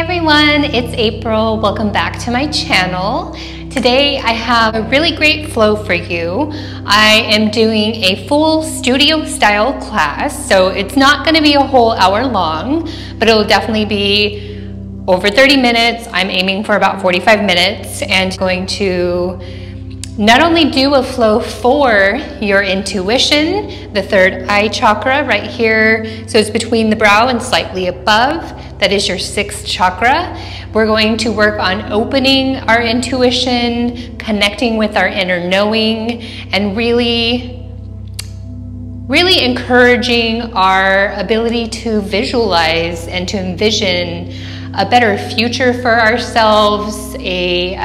everyone, it's April. Welcome back to my channel. Today I have a really great flow for you. I am doing a full studio style class, so it's not going to be a whole hour long, but it'll definitely be over 30 minutes. I'm aiming for about 45 minutes and going to not only do a flow for your intuition, the third eye chakra right here, so it's between the brow and slightly above, that is your sixth chakra. We're going to work on opening our intuition, connecting with our inner knowing, and really encouraging our ability to visualize and to envision a better future for ourselves, a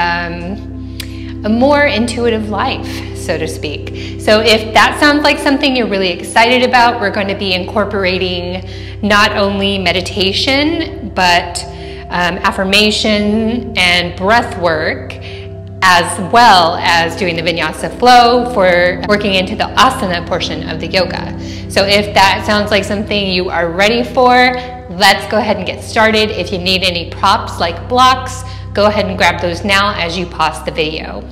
more intuitive life, so to speak. So if that sounds like something you're really excited about, we're going to be incorporating not only meditation, but affirmation and breath work, as well as doing the Vinyasa flow for working into the asana portion of the yoga. So if that sounds like something you are ready for, let's go ahead and get started. If you need any props like blocks, go ahead and grab those now as you pause the video.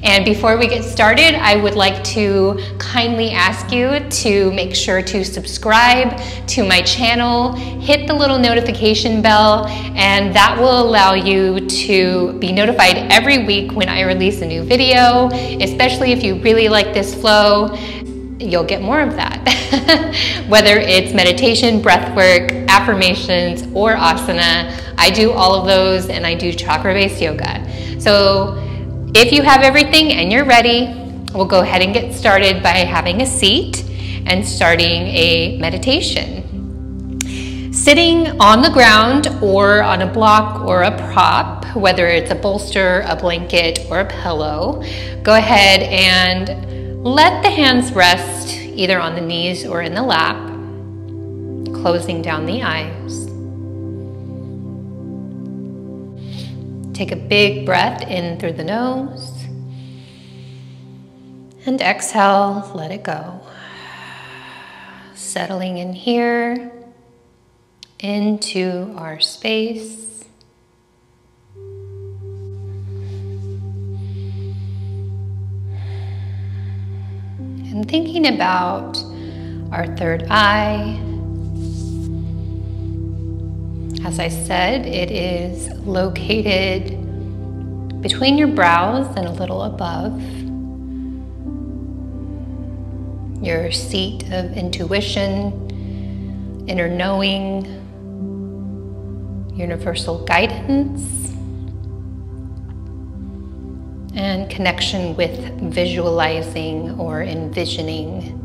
And before we get started, I would like to kindly ask you to make sure to subscribe to my channel, hit the little notification bell, and that will allow you to be notified every week when I release a new video. Especially if you really like this flow, you'll get more of that. Whether it's meditation, breath work, affirmations, or asana, I do all of those, and I do chakra-based yoga. So if you have everything and you're ready, we'll go ahead and get started by having a seat and starting a meditation. Sitting on the ground or on a block or a prop, whether it's a bolster, a blanket, or a pillow, go ahead and let the hands rest either on the knees or in the lap, closing down the eyes. Take a big breath in through the nose and exhale, let it go. Settling in here into our space. And thinking about our third eye. As I said, it is located between your brows and a little above. Your seat of intuition, inner knowing, universal guidance, and connection with visualizing or envisioning.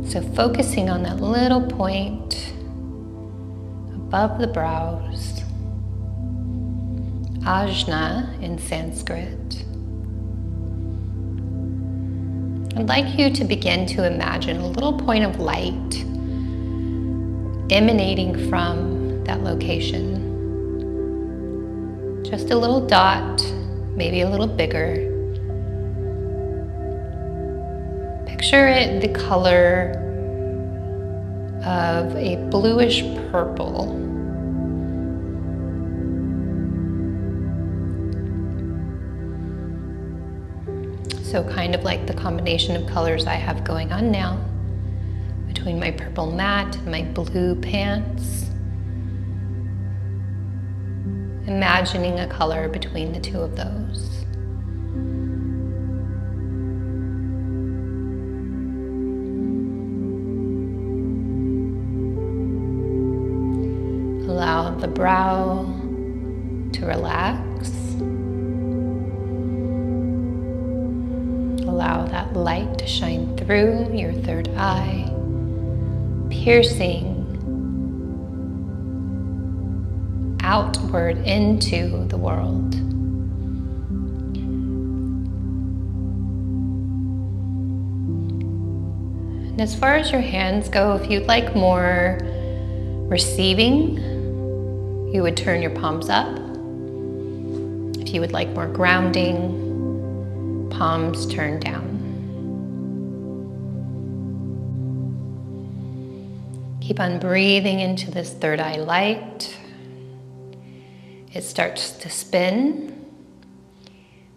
So focusing on that little point above the brows, ajna in Sanskrit. I'd like you to begin to imagine a little point of light emanating from that location. Just a little dot, maybe a little bigger. Picture it the color of a bluish purple. So kind of like the combination of colors I have going on now between my purple mat and my blue pants. Imagining a color between the two of those. Allow the brow to relax. Allow that light to shine through your third eye, piercing outward into the world. And as far as your hands go, if you'd like more receiving, you would turn your palms up. If you would like more grounding, palms turn down. Keep on breathing into this third eye light. It starts to spin,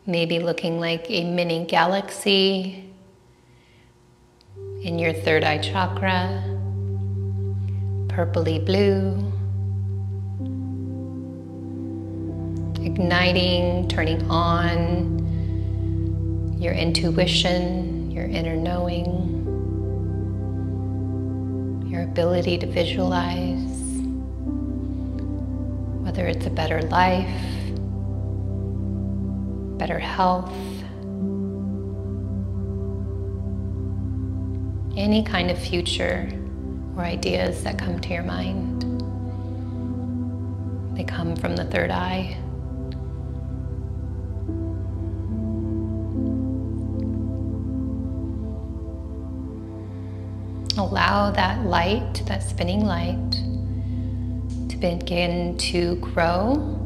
maybe looking like a mini galaxy in your third eye chakra, purpley blue, igniting, turning on your intuition, your inner knowing, your ability to visualize, whether it's a better life, better health, any kind of future or ideas that come to your mind. They come from the third eye. Allow that light, that spinning light, to begin to grow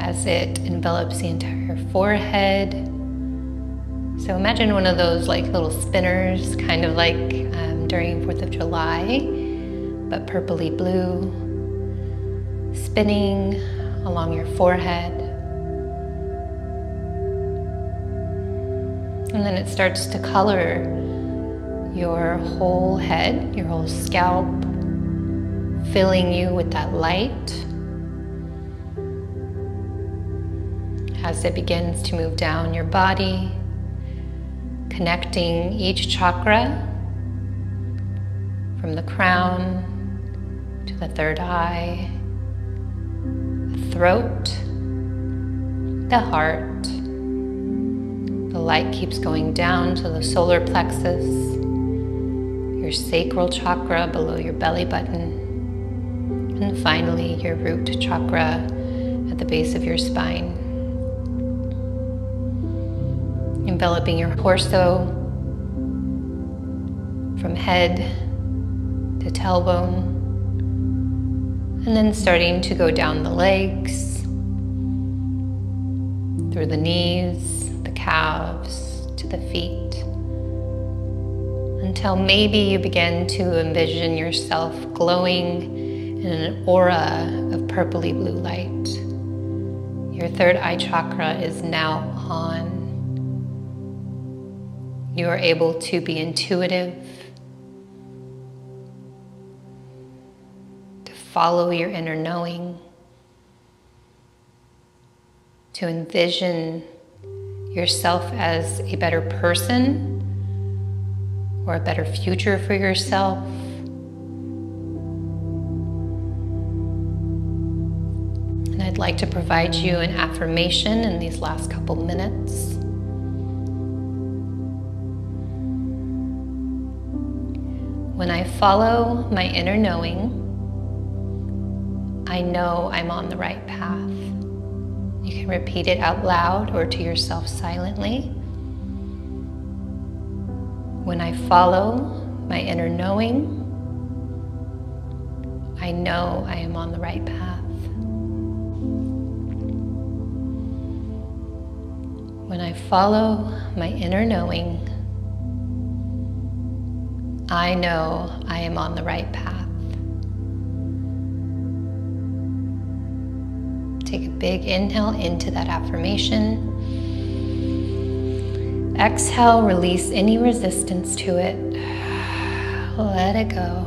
as it envelops the entire forehead. So imagine one of those like little spinners, kind of like during 4th of July, but purpley blue, spinning along your forehead. And then it starts to color your whole head, your whole scalp, filling you with that light as it begins to move down your body, connecting each chakra from the crown to the third eye, the throat, the heart. The light keeps going down to the solar plexus, your sacral chakra below your belly button, and finally your root chakra at the base of your spine. Enveloping your torso from head to tailbone, and then starting to go down the legs, through the knees, the calves, to the feet, until maybe you begin to envision yourself glowing in an aura of purpley blue light. Your third eye chakra is now on. You are able to be intuitive, to follow your inner knowing, to envision yourself as a better person or a better future for yourself. And I'd like to provide you an affirmation in these last couple minutes. When I follow my inner knowing, I know I'm on the right path. You can repeat it out loud or to yourself silently. When I follow my inner knowing, I know I am on the right path. When I follow my inner knowing, I know I am on the right path. Take a big inhale into that affirmation. Exhale, release any resistance to it. Let it go.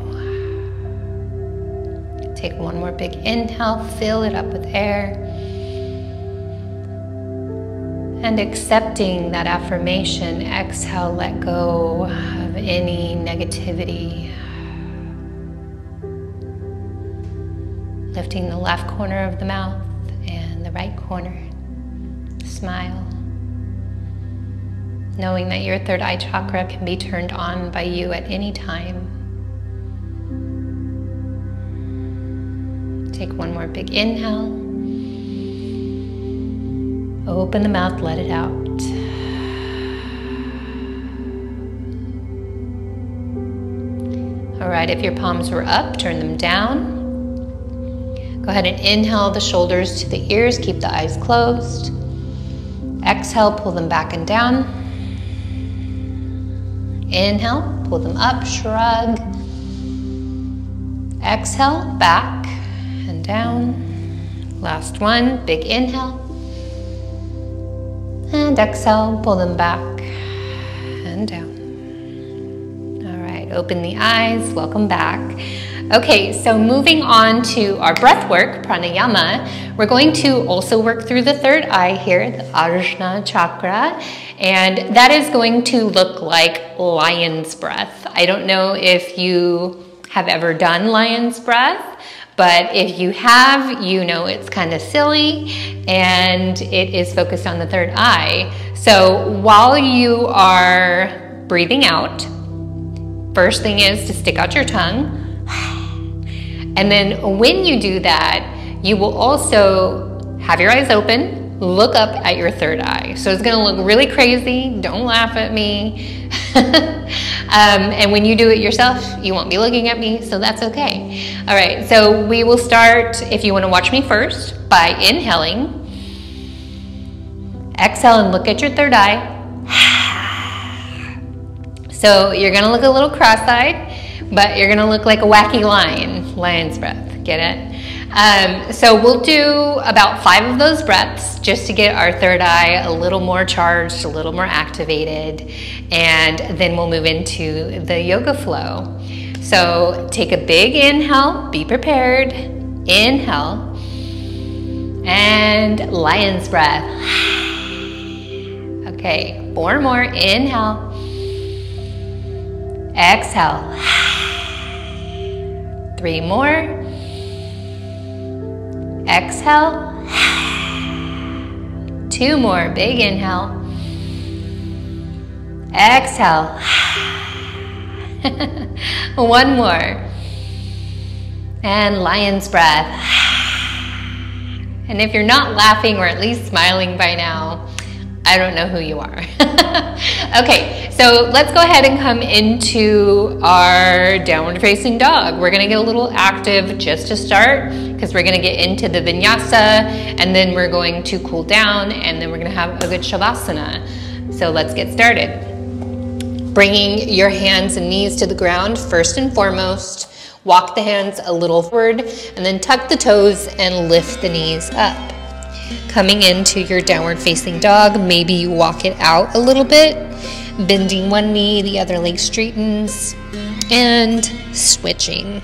Take one more big inhale, fill it up with air. And accepting that affirmation, exhale, let go of any negativity. Lifting the left corner of the mouth and the right corner. Smile. Knowing that your third eye chakra can be turned on by you at any time. Take one more big inhale. Open the mouth, let it out. All right, if your palms were up, turn them down. Go ahead and inhale the shoulders to the ears, keep the eyes closed. Exhale, pull them back and down. Inhale, pull them up, shrug. Exhale, back and down. Last one, big inhale. And exhale, pull them back and down. All right, open the eyes, welcome back. Okay, so moving on to our breath work, pranayama, we're going to also work through the third eye here, the Ajna chakra, and that is going to look like lion's breath. I don't know if you have ever done lion's breath, but if you have, you know it's kind of silly and it is focused on the third eye. So while you are breathing out, first thing is to stick out your tongue. And then when you do that, you will also have your eyes open, look up at your third eye. So it's gonna look really crazy, don't laugh at me. And when you do it yourself, you won't be looking at me, so that's okay. All right, so we will start, if you wanna watch me first, by inhaling. Exhale and look at your third eye. So you're gonna look a little cross-eyed, but you're gonna look like a wacky lion, lion's breath, get it? So we'll do about 5 of those breaths just to get our third eye a little more charged, a little more activated, and then we'll move into the yoga flow. So take a big inhale, be prepared, inhale, and lion's breath. Okay, 4 more, inhale, exhale. 3 more. Exhale. 2 more. Big inhale. Exhale. 1 more. And lion's breath. And if you're not laughing or at least smiling by now, I don't know who you are. Okay, so let's go ahead and come into our downward facing dog. We're gonna get a little active just to start because we're gonna get into the vinyasa and then we're going to cool down and then we're gonna have a good shavasana. So let's get started. Bringing your hands and knees to the ground first and foremost. Walk the hands a little forward and then tuck the toes and lift the knees up. Coming into your downward facing dog, maybe you walk it out a little bit, bending one knee, the other leg straightens, and switching.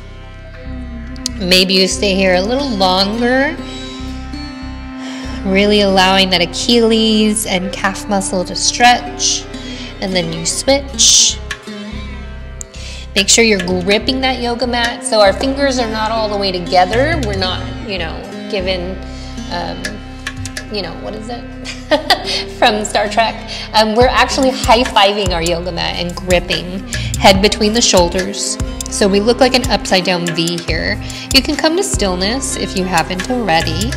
Maybe you stay here a little longer, really allowing that Achilles and calf muscle to stretch, and then you switch. Make sure you're gripping that yoga mat so our fingers are not all the way together. We're not, given what is it? From Star Trek. We're actually high-fiving our yoga mat and gripping, head between the shoulders. So we look like an upside down V here. You can come to stillness if you haven't already.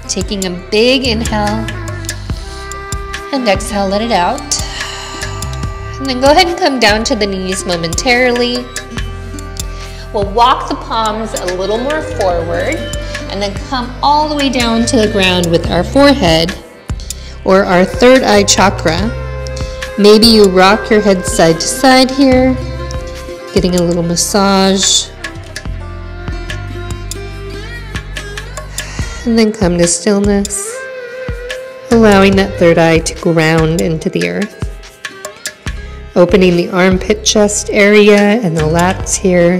Taking a big inhale and exhale, let it out. And then go ahead and come down to the knees momentarily. We'll walk the palms a little more forward and then come all the way down to the ground with our forehead or our third eye chakra. Maybe you rock your head side to side here, getting a little massage. And then come to stillness, allowing that third eye to ground into the earth. Opening the armpit chest area and the lats here.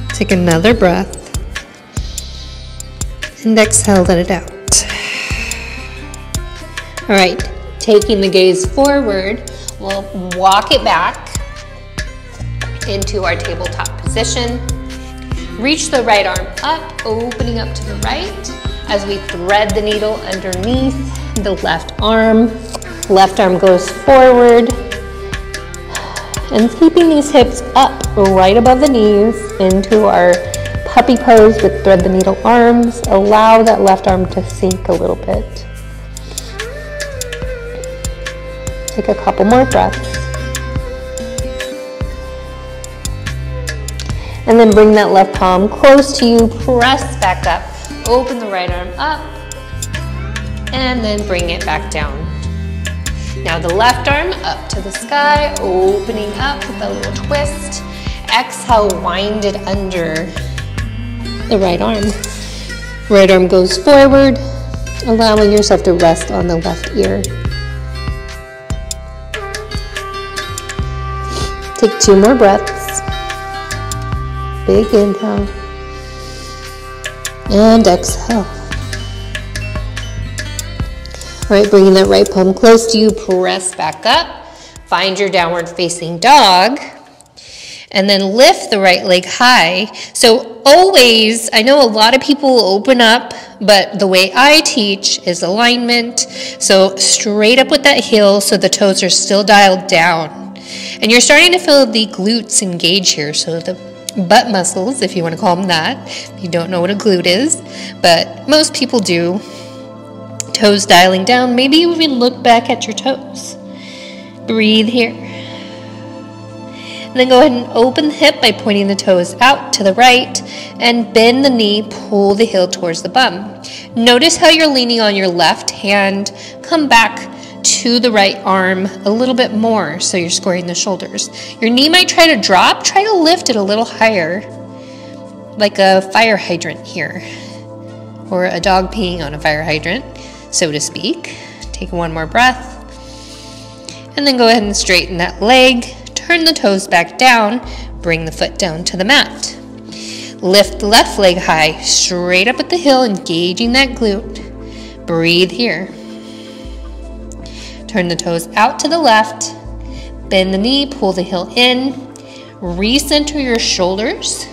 Take another breath. And exhale, let it out. All right, taking the gaze forward, we'll walk it back into our tabletop position. Reach the right arm up, opening up to the right as we thread the needle underneath the left arm. Left arm goes forward. And keeping these hips up right above the knees into our puppy pose with thread the needle arms. Allow that left arm to sink a little bit. Take a couple more breaths. And then bring that left palm close to you, press back up, open the right arm up, and then bring it back down. Now the left arm up to the sky, opening up with a little twist, exhale, wind it under the right arm. Right arm goes forward, allowing yourself to rest on the left ear. Take 2 more breaths. Big inhale. And exhale. All right, bringing that right palm close to you, press back up. Find your downward facing dog. And then lift the right leg high. So always, I know a lot of people will open up, but the way I teach is alignment. So straight up with that heel so the toes are still dialed down. And you're starting to feel the glutes engage here. So the butt muscles, if you want to call them that. If you don't know what a glute is, but most people do. Toes dialing down. Maybe you even look back at your toes. Breathe here. And then go ahead and open the hip by pointing the toes out to the right and bend the knee, pull the heel towards the bum. Notice how you're leaning on your left hand. Come back to the right arm a little bit more so you're squaring the shoulders. Your knee might try to drop. Try to lift it a little higher, like a fire hydrant here, or a dog peeing on a fire hydrant, so to speak. Take 1 more breath. And then go ahead and straighten that leg. Turn the toes back down, bring the foot down to the mat. Lift the left leg high, straight up at the heel, engaging that glute. Breathe here. Turn the toes out to the left, bend the knee, pull the heel in, recenter your shoulders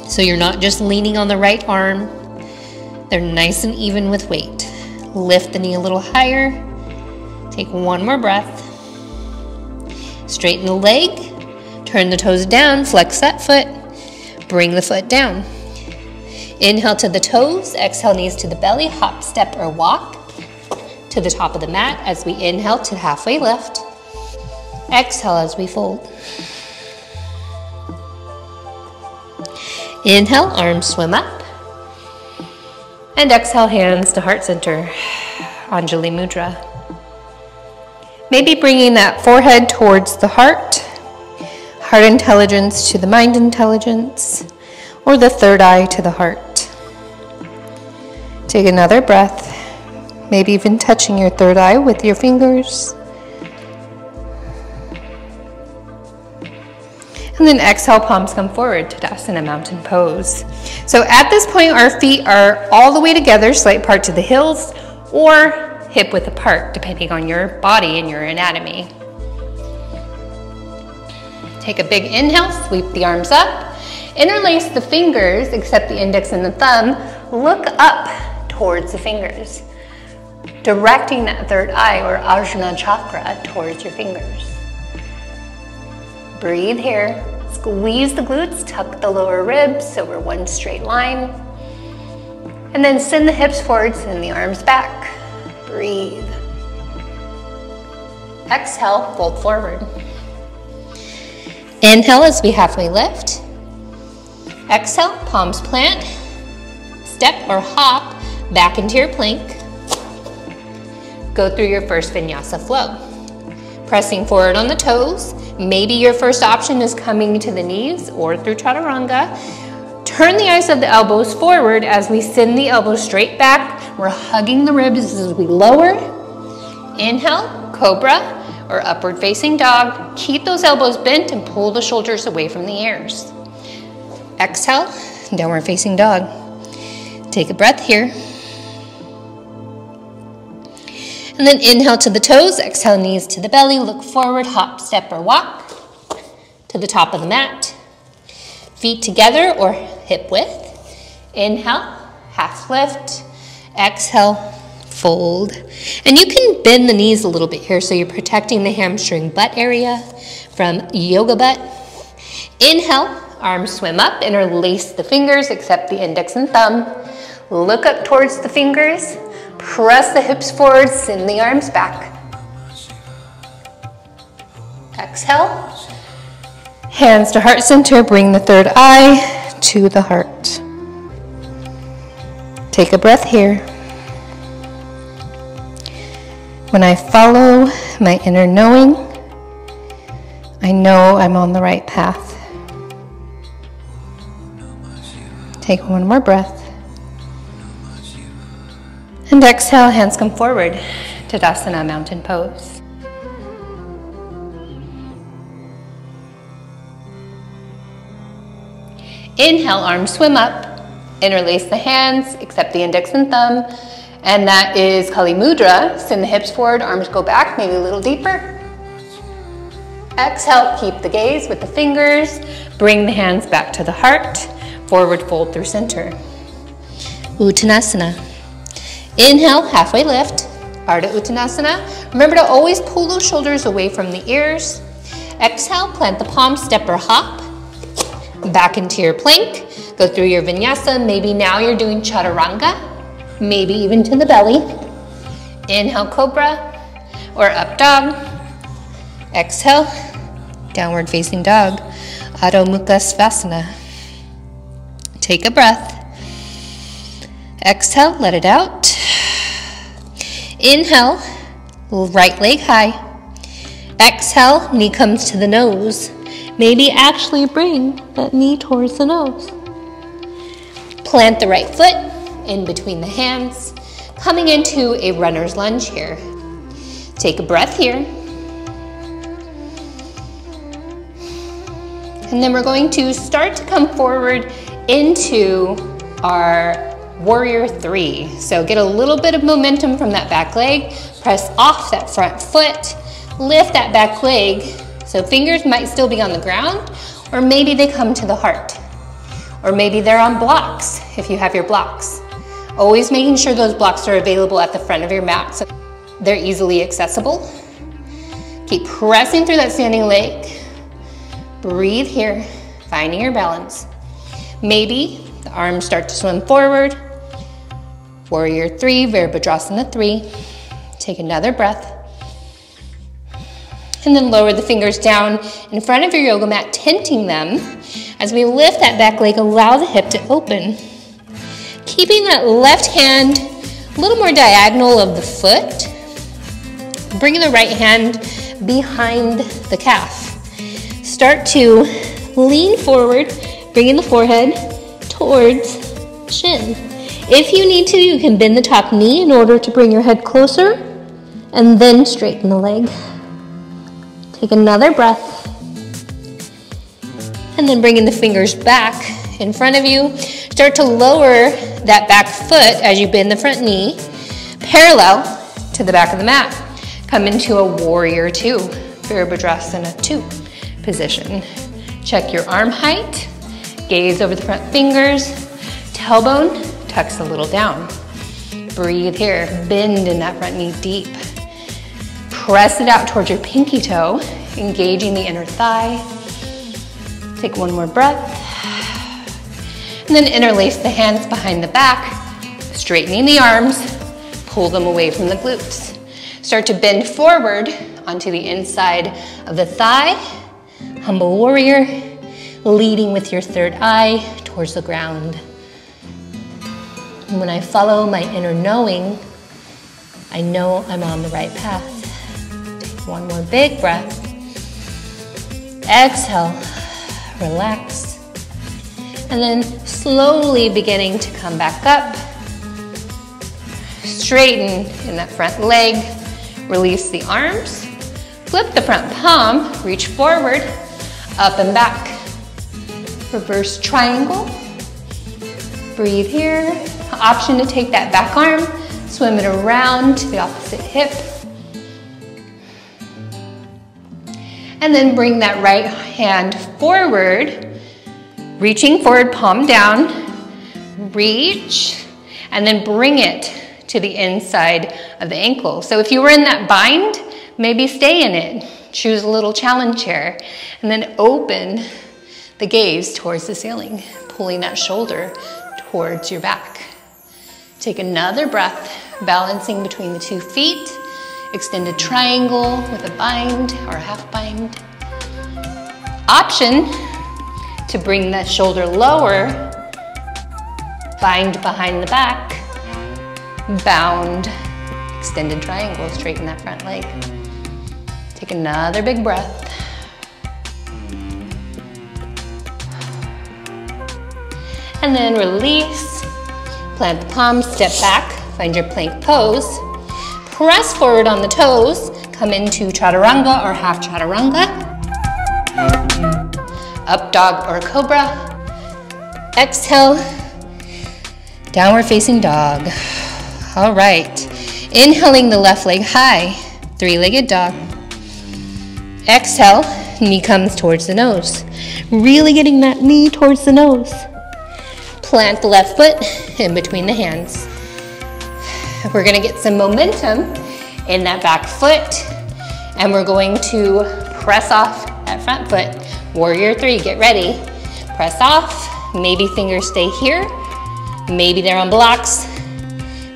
so you're not just leaning on the right arm. They're nice and even with weight. Lift the knee a little higher. Take 1 more breath. Straighten the leg, turn the toes down, flex that foot, bring the foot down. Inhale to the toes, exhale knees to the belly, hop, step, or walk to the top of the mat as we inhale to halfway lift. Exhale as we fold. Inhale, arms swim up. And exhale, hands to heart center, Anjali Mudra. Maybe bringing that forehead towards the heart intelligence to the mind intelligence, or the third eye to the heart. Take another breath, maybe even touching your third eye with your fingers. And then exhale, palms come forward, Tadasana Mountain Pose. So at this point, our feet are all the way together, slight part to the heels, or hip width apart, depending on your body and your anatomy. Take a big inhale, sweep the arms up, interlace the fingers, except the index and the thumb, look up towards the fingers, directing that third eye or Ajna chakra towards your fingers. Breathe here, squeeze the glutes, tuck the lower ribs so we're one straight line, and then send the hips forward, send the arms back. Breathe. Exhale, fold forward. Inhale as we halfway lift. Exhale, palms plant. Step or hop back into your plank. Go through your first vinyasa flow. Pressing forward on the toes. Maybe your first option is coming to the knees or through chaturanga. Turn the eyes of the elbows forward as we send the elbows straight back. We're hugging the ribs as we lower. Inhale, cobra or upward facing dog. Keep those elbows bent and pull the shoulders away from the ears. Exhale, downward facing dog. Take a breath here. And then inhale to the toes, exhale knees to the belly, look forward, hop, step, or walk to the top of the mat. Feet together or hip width. Inhale, half lift. Exhale, fold. And you can bend the knees a little bit here so you're protecting the hamstring butt area from yoga butt. Inhale, arms swim up, interlace the fingers except the index and thumb. Look up towards the fingers, press the hips forward, send the arms back. Exhale, hands to heart center, bring the third eye to the heart. Take a breath here. When I follow my inner knowing, I know I'm on the right path. Take one more breath. And exhale, hands come forward, Tadasana, mountain pose. Inhale, arms swim up, interlace the hands, except the index and thumb, and that is Kali Mudra. Send the hips forward, arms go back, maybe a little deeper. Exhale, keep the gaze with the fingers, bring the hands back to the heart, forward fold through center. Uttanasana. Inhale, halfway lift, Ardha Uttanasana. Remember to always pull those shoulders away from the ears. Exhale, plant the palms, step or hop. Back into your plank, go through your vinyasa. Maybe now you're doing chaturanga, maybe even to the belly. Inhale, cobra or up dog. Exhale, downward facing dog, Adho Mukha Svanasana. Take a breath. Exhale, let it out. Inhale, right leg high. Exhale, knee comes to the nose. Maybe actually bring that knee towards the nose. Plant the right foot in between the hands, coming into a runner's lunge here. Take a breath here. And then we're going to start to come forward into our warrior three. So get a little bit of momentum from that back leg, press off that front foot, lift that back leg. So fingers might still be on the ground, or maybe they come to the heart, or maybe they're on blocks if you have your blocks. Always making sure those blocks are available at the front of your mat so they're easily accessible. Keep pressing through that standing leg. Breathe here, finding your balance. Maybe the arms start to swim forward. Warrior three, Virabhadrasana 3. Take another breath. And then lower the fingers down in front of your yoga mat, tenting them. As we lift that back leg, allow the hip to open. Keeping that left hand a little more diagonal of the foot. Bringing the right hand behind the calf. Start to lean forward, bringing the forehead towards shin. If you need to, you can bend the top knee in order to bring your head closer and then straighten the leg. Take another breath. And then bringing the fingers back in front of you. Start to lower that back foot as you bend the front knee, parallel to the back of the mat. Come into a warrior two, Virabhadrasana 2 position. Check your arm height, gaze over the front fingers, tailbone tucks a little down. Breathe here, bend in that front knee deep. Press it out towards your pinky toe, engaging the inner thigh. Take one more breath. And then interlace the hands behind the back, straightening the arms, pull them away from the glutes. Start to bend forward onto the inside of the thigh. Humble warrior, leading with your third eye towards the ground. And when I follow my inner knowing, I know I'm on the right path. Take one more big breath. Exhale, relax. And then slowly beginning to come back up. Straighten in that front leg. Release the arms. Flip the front palm, reach forward, up and back. Reverse triangle. Breathe here. Option to take that back arm, swim it around to the opposite hip. And then bring that right hand forward, reaching forward, palm down, reach, and then bring it to the inside of the ankle. So if you were in that bind, maybe stay in it. Choose a little challenge here, and then open the gaze towards the ceiling, pulling that shoulder towards your back. Take another breath, balancing between the 2 feet, extended triangle with a bind or a half bind. Option to bring that shoulder lower, bind behind the back, bound, extended triangle, straighten that front leg. Take another big breath. And then release. Plant the palms, step back, find your plank pose. Press forward on the toes, come into chaturanga or half chaturanga. Up dog or cobra. Exhale, downward facing dog. All right, inhaling the left leg high, three-legged dog. Exhale, knee comes towards the nose. Really getting that knee towards the nose. Plant the left foot in between the hands. We're gonna get some momentum in that back foot, and we're going to press off that front foot. Warrior three, get ready. Press off, maybe fingers stay here, maybe they're on blocks,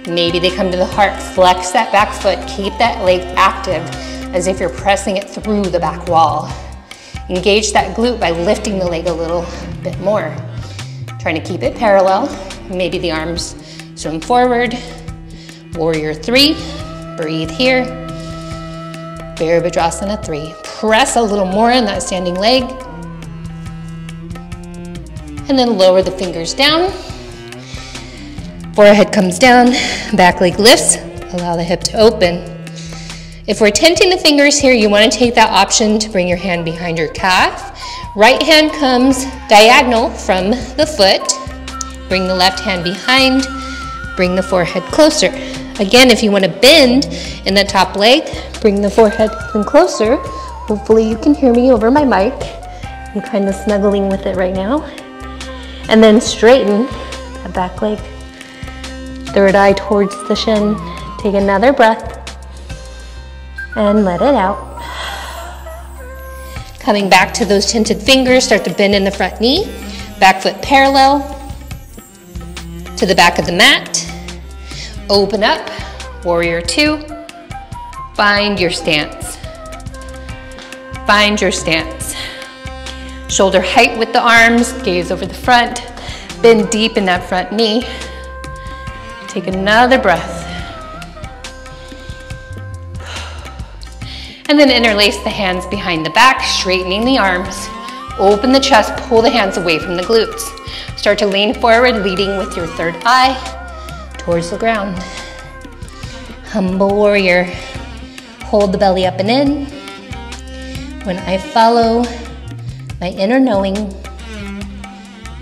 maybe they come to the heart. Flex that back foot, keep that leg active as if you're pressing it through the back wall. Engage that glute by lifting the leg a little bit more. Trying to keep it parallel. Maybe the arms swim forward. Warrior three, breathe here. Virabhadrasana three. Press a little more in that standing leg. And then lower the fingers down. Forehead comes down, back leg lifts. Allow the hip to open. If we're tenting the fingers here, you want to take that option to bring your hand behind your calf. Right hand comes diagonal from the foot. Bring the left hand behind. Bring the forehead closer. Again, if you want to bend in the top leg, bring the forehead in closer. Hopefully you can hear me over my mic. I'm kind of snuggling with it right now. And then straighten that back leg. Third eye towards the shin. Take another breath. And let it out. Coming back to those tented fingers, start to bend in the front knee. Back foot parallel to the back of the mat. Open up, warrior two. Find your stance. Find your stance. Shoulder height with the arms, gaze over the front. Bend deep in that front knee. Take another breath. And then interlace the hands behind the back, straightening the arms. Open the chest, pull the hands away from the glutes. Start to lean forward, leading with your third eye towards the ground. Humble warrior. Hold the belly up and in. When I follow my inner knowing,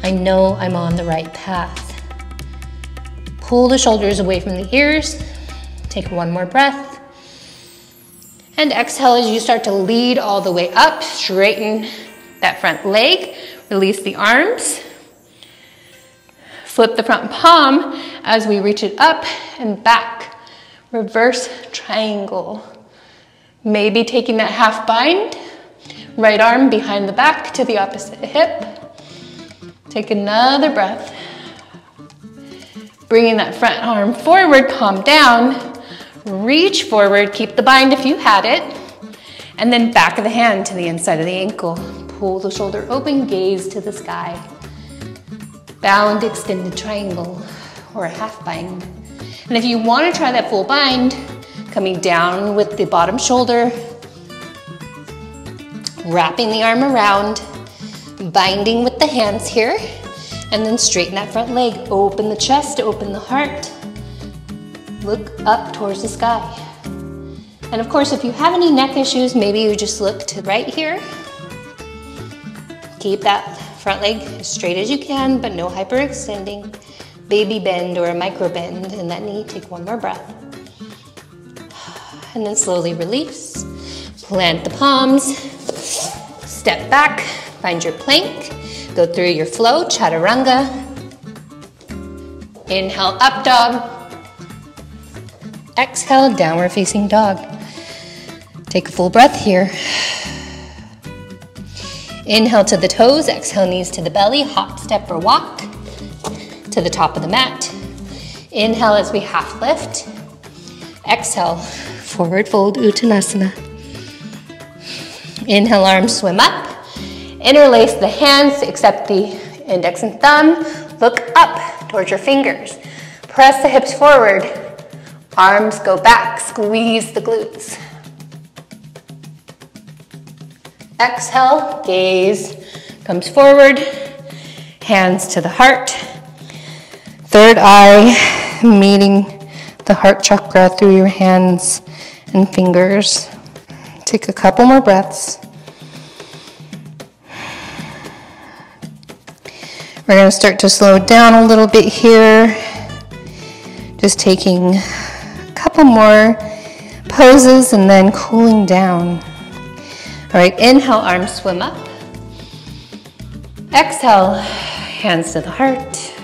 I know I'm on the right path. Pull the shoulders away from the ears. Take one more breath. And exhale as you start to lead all the way up. Straighten that front leg. Release the arms. Flip the front palm as we reach it up and back. Reverse triangle. Maybe taking that half bind. Right arm behind the back to the opposite hip. Take another breath. Bringing that front arm forward, palm down. Reach forward, keep the bind if you had it. And then back of the hand to the inside of the ankle. Pull the shoulder open, gaze to the sky. Bound extended triangle or a half bind. And if you want to try that full bind, coming down with the bottom shoulder, wrapping the arm around, binding with the hands here, and then straighten that front leg. Open the chest, open the heart. Look up towards the sky. And of course, if you have any neck issues, maybe you just look to right here. Keep that front leg as straight as you can, but no hyperextending. Baby bend or a micro bend in that knee. Take one more breath. And then slowly release. Plant the palms. Step back, find your plank. Go through your flow, chaturanga. Inhale, up dog. Exhale, downward facing dog. Take a full breath here. Inhale to the toes, exhale knees to the belly, hop, step, or walk to the top of the mat. Inhale as we half lift. Exhale, forward fold, Uttanasana. Inhale, arms swim up. Interlace the hands, except the index and thumb. Look up towards your fingers. Press the hips forward. Arms go back, squeeze the glutes. Exhale, gaze comes forward, hands to the heart, Third eye meeting the heart chakra through your hands and fingers. Take a couple more breaths. We're going to start to slow down a little bit here. Just taking a couple more poses and then cooling down. All right, inhale, arms swim up. Exhale, hands to the heart.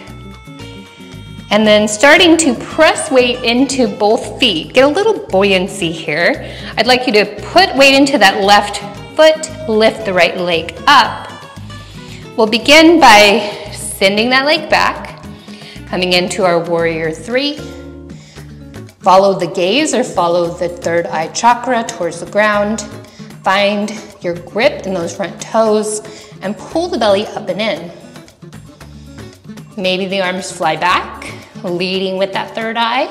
And then starting to press weight into both feet. Get a little buoyancy here. I'd like you to put weight into that left foot, lift the right leg up. We'll begin by sending that leg back, coming into our warrior 3. Follow the gaze or follow the third eye chakra towards the ground. Find your grip in those front toes and pull the belly up and in. Maybe the arms fly back, leading with that third eye.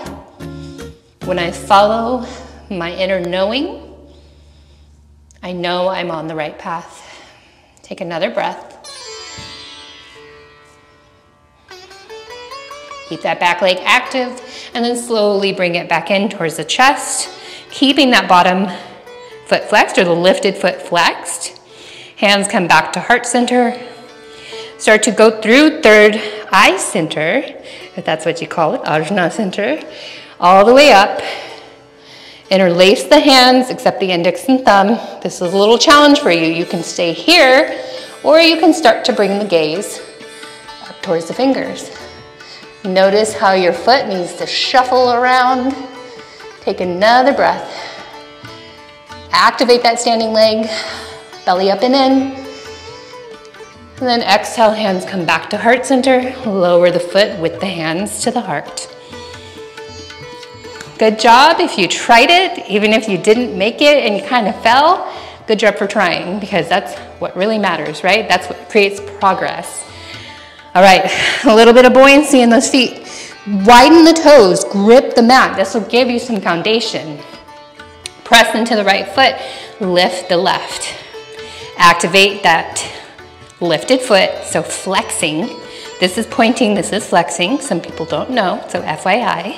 When I follow my inner knowing, I know I'm on the right path. Take another breath. Keep that back leg active, and then slowly bring it back in towards the chest, keeping that bottom foot flexed or the lifted foot flexed. Hands come back to heart center. Start to go through third eye center, if that's what you call it, Ajna center, all the way up. Interlace the hands, except the index and thumb. This is a little challenge for you. You can stay here, or you can start to bring the gaze up towards the fingers. Notice how your foot needs to shuffle around. Take another breath. Activate that standing leg, belly up and in. And then exhale, hands come back to heart center. Lower the foot with the hands to the heart. Good job if you tried it, even if you didn't make it and you kind of fell. Good job for trying, because that's what really matters, right? That's what creates progress. All right, a little bit of buoyancy in those feet. Widen the toes, grip the mat. This will give you some foundation. Press into the right foot, lift the left. Activate that lifted foot, so flexing. This is pointing, this is flexing. Some people don't know, so FYI.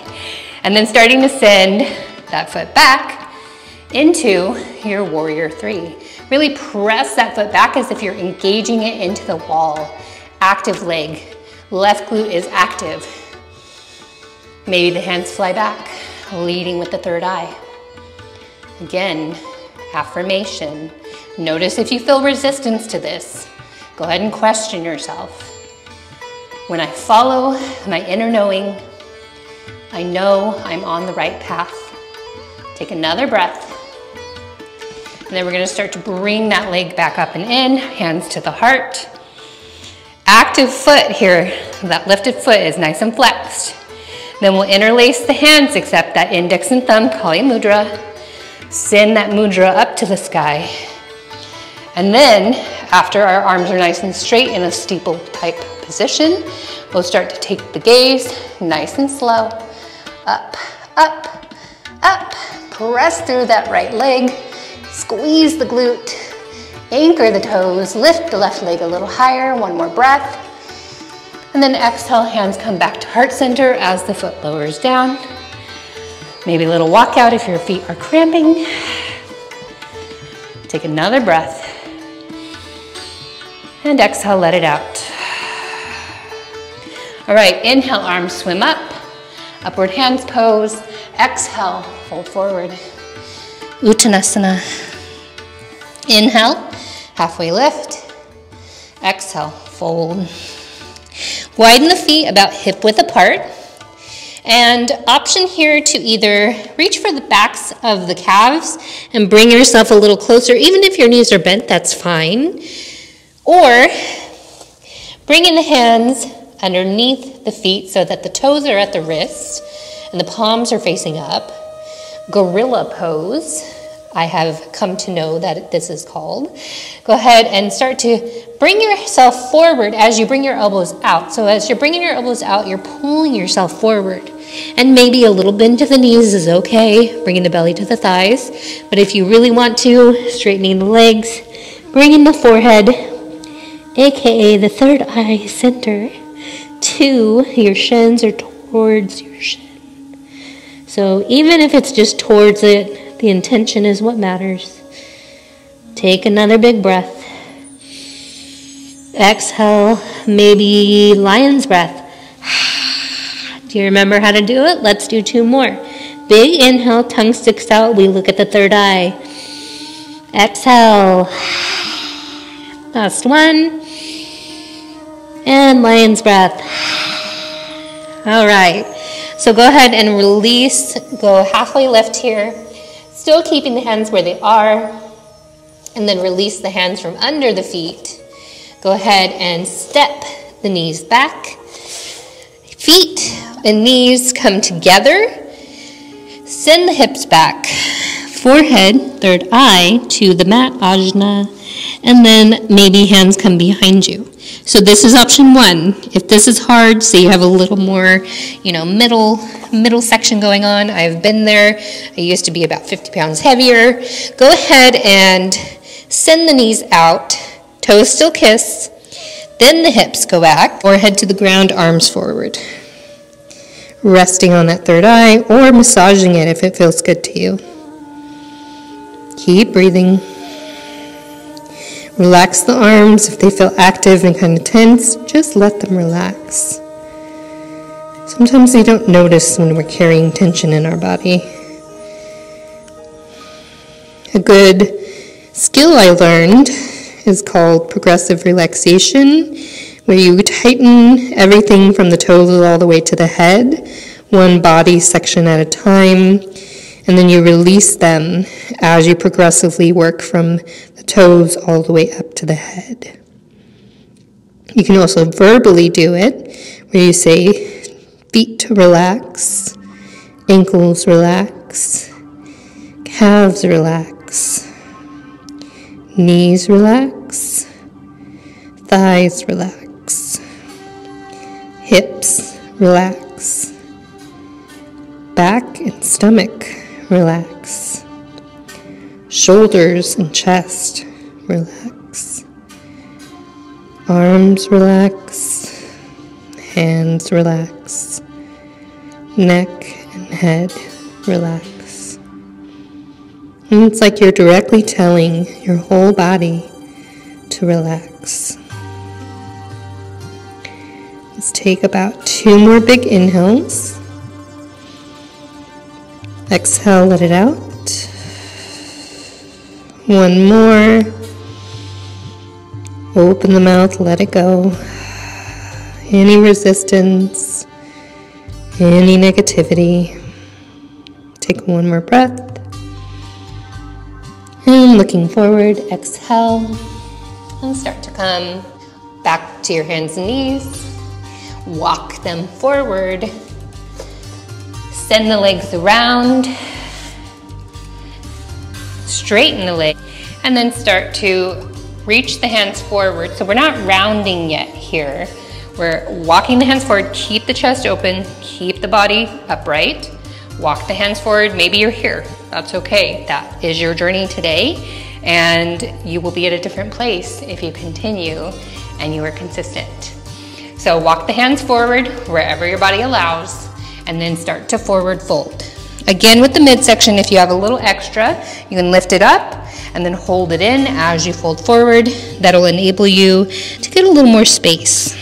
And then starting to send that foot back into your warrior 3. Really press that foot back as if you're engaging it into the wall. Active leg, left glute is active. Maybe the hands fly back, leading with the third eye. Again, affirmation. Notice if you feel resistance to this. Go ahead and question yourself. When I follow my inner knowing, I know I'm on the right path. Take another breath. And then we're going to start to bring that leg back up and in, hands to the heart. Active foot here, that lifted foot is nice and flexed. Then we'll interlace the hands, except that index and thumb, Kali Mudra. Send that mudra up to the sky. And then, after our arms are nice and straight in a steeple type position, we'll start to take the gaze, nice and slow. Up, up, up. Press through that right leg. Squeeze the glute. Anchor the toes, lift the left leg a little higher, one more breath. And then exhale, hands come back to heart center as the foot lowers down. Maybe a little walkout if your feet are cramping. Take another breath. And exhale, let it out. All right, inhale, arms swim up. Upward hands pose. Exhale, fold forward. Uttanasana. Inhale, halfway lift. Exhale, fold. Widen the feet about hip width apart. And option here to either reach for the backs of the calves and bring yourself a little closer. Even if your knees are bent, that's fine. Or bringing the hands underneath the feet so that the toes are at the wrists and the palms are facing up. Gorilla pose. I have come to know that this is called. Go ahead and start to bring yourself forward as you bring your elbows out. So as you're bringing your elbows out, you're pulling yourself forward. And maybe a little bend to the knees is okay, bringing the belly to the thighs. But if you really want to, straightening the legs, bringing the forehead, aka the third eye center, to your shins or towards your shin. So even if it's just towards it, the intention is what matters. Take another big breath. Exhale, maybe lion's breath. Do you remember how to do it? Let's do 2 more. Big inhale, tongue sticks out. We look at the third eye. Exhale. Last one. And lion's breath. All right. So go ahead and release. Go halfway lift here. Still keeping the hands where they are. And then release the hands from under the feet. Go ahead and step the knees back. Feet and knees come together. Send the hips back. Forehead, third eye to the mat, ajna. And then maybe hands come behind you. So this is option 1. If this is hard, say you have a little more, middle section going on. I've been there. I used to be about 50 pounds heavier. Go ahead and send the knees out. Toes still kiss. Then the hips go back. Forehead to the ground, arms forward. Resting on that third eye or massaging it if it feels good to you. Keep breathing. Relax the arms if they feel active and kind of tense. Just let them relax. Sometimes we don't notice when we're carrying tension in our body. A good skill I learned is called progressive relaxation, where you tighten everything from the toes all the way to the head, one body section at a time, and then you release them as you progressively work from the toes all the way up to the head. You can also verbally do it, where you say feet to relax, ankles relax, calves relax, knees relax, thighs relax, hips relax, back and stomach relax, shoulders and chest relax, arms relax, hands relax, neck and head relax. And it's like you're directly telling your whole body to relax. Let's take about 2 more big inhales. Exhale, let it out. 1 more. Open the mouth, let it go. Any resistance, any negativity. Take 1 more breath. And looking forward, exhale. And start to come back to your hands and knees. Walk them forward. Send the legs around. Straighten the leg. And then start to reach the hands forward. So we're not rounding yet here. We're walking the hands forward. Keep the chest open. Keep the body upright. Walk the hands forward. Maybe you're here. That's okay. That is your journey today. And you will be at a different place if you continue and you are consistent. So walk the hands forward wherever your body allows, and then start to forward fold. Again, with the midsection, if you have a little extra, you can lift it up and then hold it in as you fold forward. That'll enable you to get a little more space.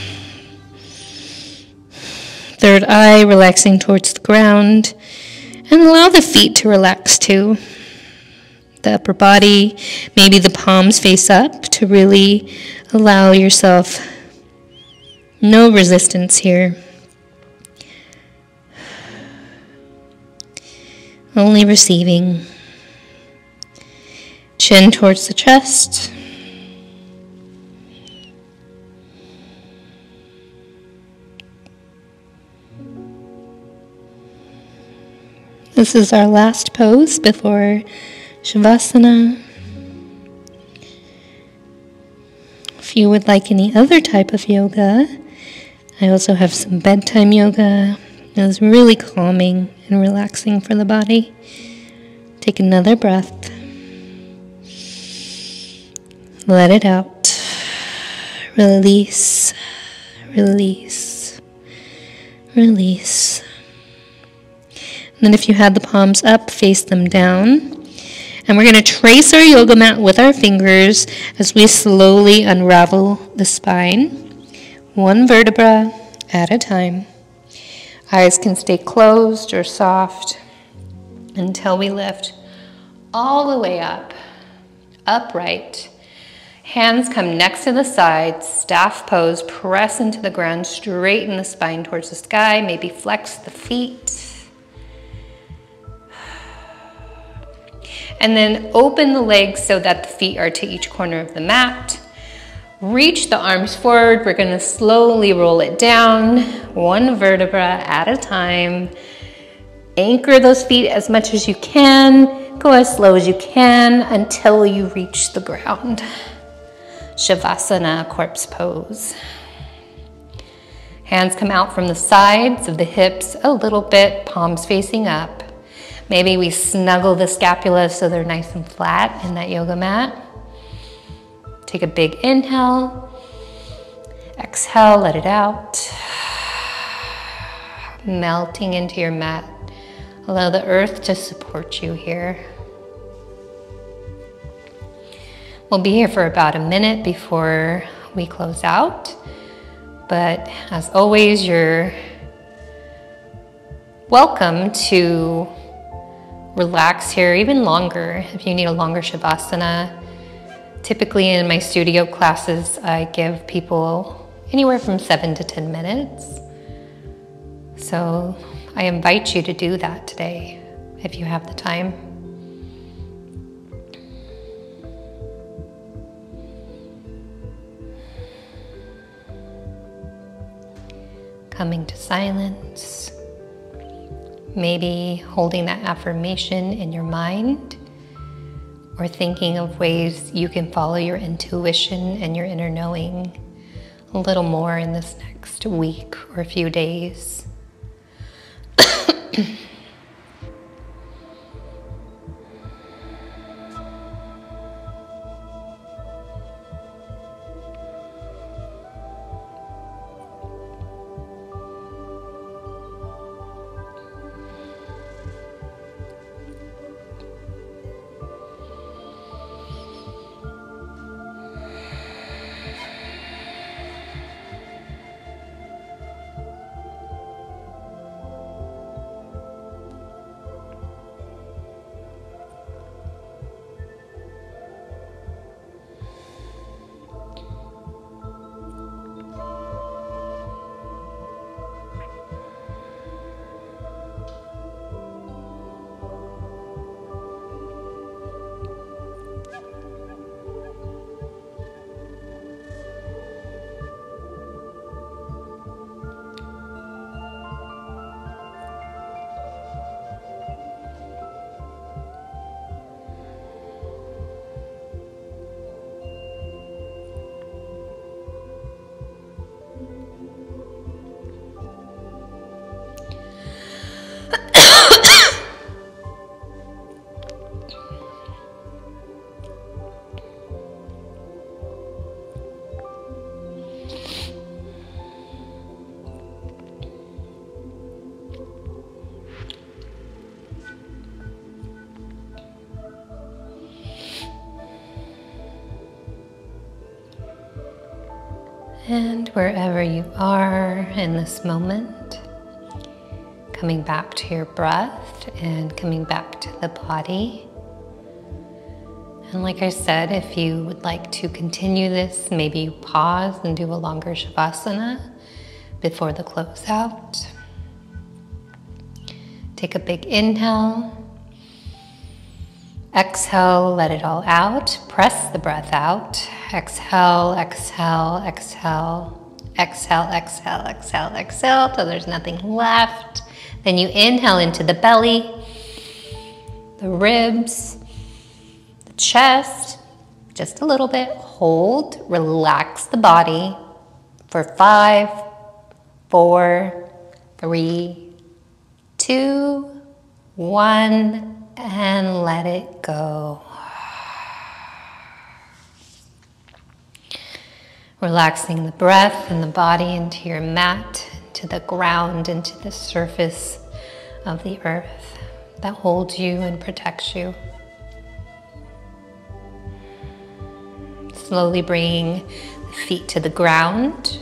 Third eye, relaxing towards the ground, and allow the feet to relax too. The upper body, maybe the palms face up to really allow yourself no resistance here. Only receiving. Chin towards the chest. This is our last pose before Shavasana. If you would like any other type of yoga, I also have some bedtime yoga. It's really calming and relaxing for the body. Take another breath. Let it out. Release, release. release. And then if you had the palms up, face them down. And we're going to trace our yoga mat with our fingers as we slowly unravel the spine, one vertebra at a time. Eyes can stay closed or soft until we lift all the way up, upright. Hands come next to the sides, staff pose, press into the ground, straighten the spine towards the sky, maybe flex the feet. And then open the legs so that the feet are to each corner of the mat. Reach the arms forward. We're going to slowly roll it down, one vertebra at a time. Anchor those feet as much as you can. Go as slow as you can until you reach the ground. Shavasana, corpse pose. Hands come out from the sides of the hips a little bit, palms facing up. Maybe we snuggle the scapula so they're nice and flat in that yoga mat. Take a big inhale. Exhale, let it out. Melting into your mat. Allow the earth to support you here. We'll be here for about a minute before we close out. But as always, you're welcome to relax here even longer if you need a longer Shavasana. Typically in my studio classes, I give people anywhere from 7 to 10 minutes. So I invite you to do that today if you have the time. Coming to silence. Maybe holding that affirmation in your mind or thinking of ways you can follow your intuition and your inner knowing a little more in this next week or a few days. And wherever you are in this moment, coming back to your breath and coming back to the body. And like I said, if you would like to continue this, maybe you pause and do a longer Shavasana before the closeout. Take a big inhale. Exhale, let it all out. Press the breath out. Exhale, exhale, exhale, exhale, exhale, exhale, exhale, till there's nothing left. Then you inhale into the belly, the ribs, the chest, just a little bit. Hold, relax the body for 5, 4, 3, 2, 1, and let it go. Relaxing the breath and the body into your mat, into into the ground, into the surface of the earth that holds you and protects you. Slowly bringing the feet to the ground.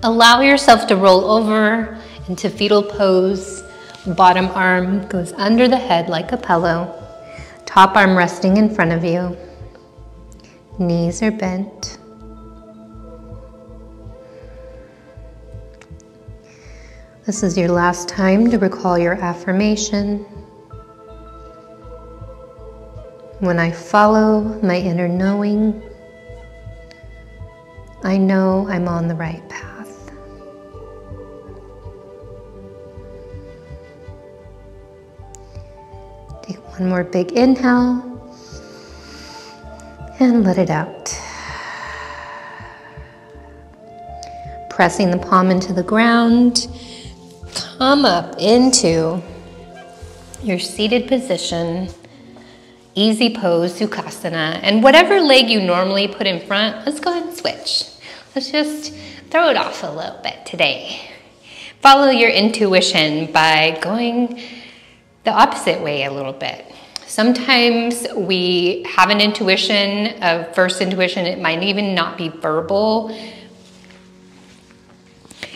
Allow yourself to roll over into fetal pose. Bottom arm goes under the head like a pillow. Top arm resting in front of you. Knees are bent. This is your last time to recall your affirmation. When I follow my inner knowing, I know I'm on the right path. Take one more big inhale and let it out. Pressing the palm into the ground, come up into your seated position, easy pose, Sukhasana, and whatever leg you normally put in front, let's go ahead and switch. Let's just throw it off a little bit today. Follow your intuition by going the opposite way a little bit. Sometimes we have an intuition, a first intuition, it might even not be verbal.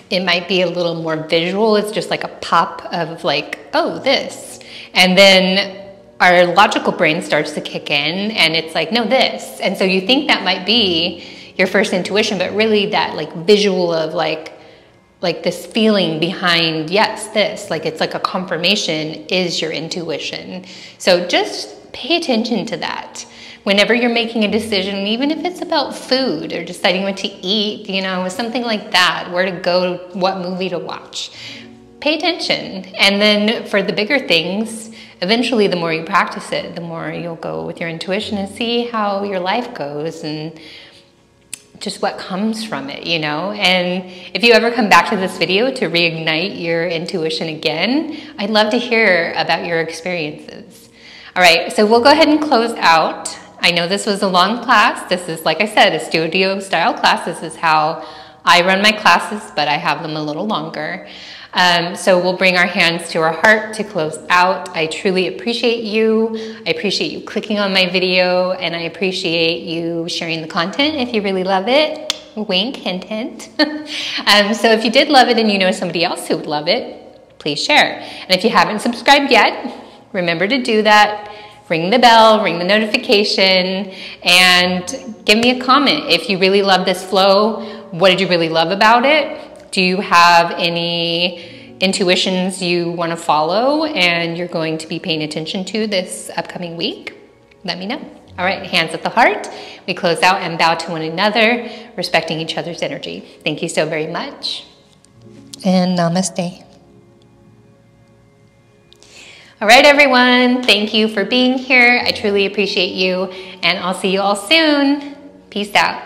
It might be a little more visual. It's just like a pop of like, oh, this. And then our logical brain starts to kick in and it's like, no, this. And so you think that might be your first intuition, but really that like visual of like this feeling behind, yes, this, like it's like a confirmation is your intuition. So just pay attention to that. Whenever you're making a decision, even if it's about food or deciding what to eat, you know, something like that, where to go, what movie to watch, pay attention. And then for the bigger things, eventually the more you practice it, the more you'll go with your intuition and see how your life goes and just what comes from it, you know? And if you ever come back to this video to reignite your intuition again, I'd love to hear about your experiences. All right, so we'll go ahead and close out. I know this was a long class. This is, like I said, a studio style class. This is how I run my classes, but I have them a little longer. So we'll bring our hands to our heart to close out. I truly appreciate you. I appreciate you clicking on my video, and I appreciate you sharing the content if you really love it. Wink, hint, hint. So if you did love it and you know somebody else who would love it, please share. And if you haven't subscribed yet, remember to do that. Ring the bell, ring the notification, and give me a comment. If you really love this flow, what did you really love about it? Do you have any intuitions you want to follow and you're going to be paying attention to this upcoming week? Let me know. All right, hands at the heart. We close out and bow to one another, respecting each other's energy. Thank you so very much. And namaste. All right, everyone. Thank you for being here. I truly appreciate you, and I'll see you all soon. Peace out.